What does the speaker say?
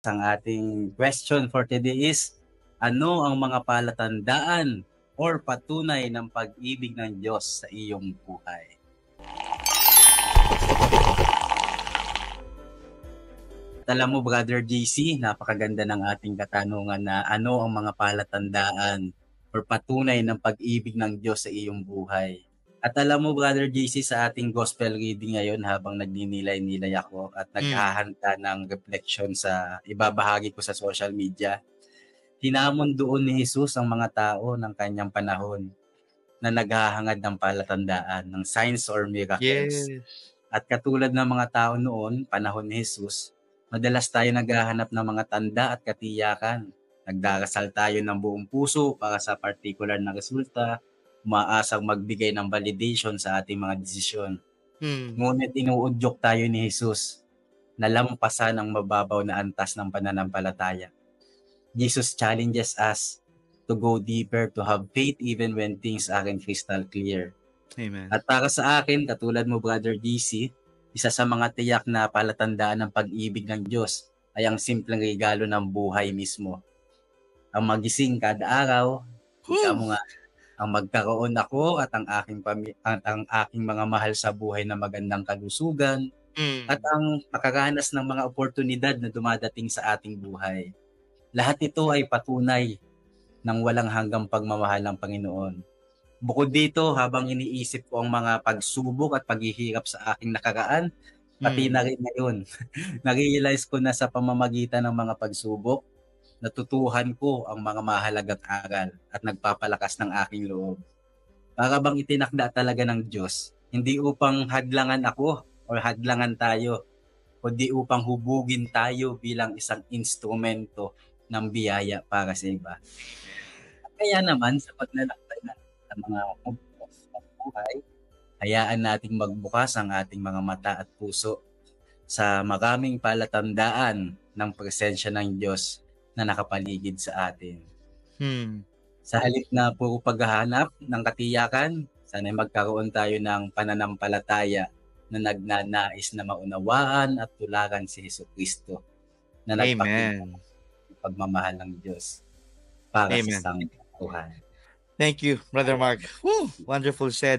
Ang ating question for today is, ano ang mga palatandaan or patunay ng pag-ibig ng Diyos sa iyong buhay? At alam mo, Brother JC, napakaganda ng ating katanungan na ano ang mga palatandaan or patunay ng pag-ibig ng Diyos sa iyong buhay. At alam mo, Brother JC, sa ating gospel reading ngayon habang nagninilay-nilay ako at Mm. naghahanda ng reflection sa ibabahagi ko sa social media, hinamon doon ni Jesus ang mga tao ng kanyang panahon na naghahangad ng palatandaan, ng signs or miracles. Yes. At katulad ng mga tao noon, panahon ni Jesus, madalas tayo naghahanap ng mga tanda at katiyakan. Nagdarasal tayo ng buong puso para sa particular na resulta, umaasang magbigay ng validation sa ating mga desisyon. Mm. Ngunit inuudyok tayo ni Jesus na lampasan ang mababaw na antas ng pananampalataya. Jesus challenges us to go deeper, to have faith even when things aren't crystal clear. Amen. At para sa akin, katulad mo, Brother DC, isa sa mga tiyak na palatandaan ng pag-ibig ng Diyos ay ang simpleng regalo ng buhay mismo. Ang magising kada araw, ika Whew! mo nga, ang magkaroon ako at ang aking mga mahal sa buhay na magandang kalusugan, at Mm. ang makaranas ng mga oportunidad na dumadating sa ating buhay. Lahat ito ay patunay ng walang hanggang pagmamahal ng Panginoon. Bukod dito, habang iniisip ko ang mga pagsubok at paghihirap sa aking nakaraan, pati na Mm. rin ngayon, na-realize ko na sa pamamagitan ng mga pagsubok, natutuhan ko ang mga mahalagang aral at nagpapalakas ng aking loob. Para bang itinakda talaga ng Diyos, hindi upang hadlangan ako o hadlangan tayo, kundi upang hubugin tayo bilang isang instrumento ng biyaya para sa iba. Kaya naman sa paglalakbay natin sa mga magbukas ng buhay, hayaan nating magbukas ang ating mga mata at puso sa maraming palatandaan ng presensya ng Diyos na nakapaligid sa atin. Mm. Sa halip na puro paghahanap ng katiyakan, sana'y magkaroon tayo ng pananampalataya na nagnanais na maunawaan at tularan si Jesucristo na nagpakita Amen. ng pagmamahal ng Diyos para sa Amen. sangkatauhan. Thank you, Brother Ayan. Mark. Whew! Wonderful said.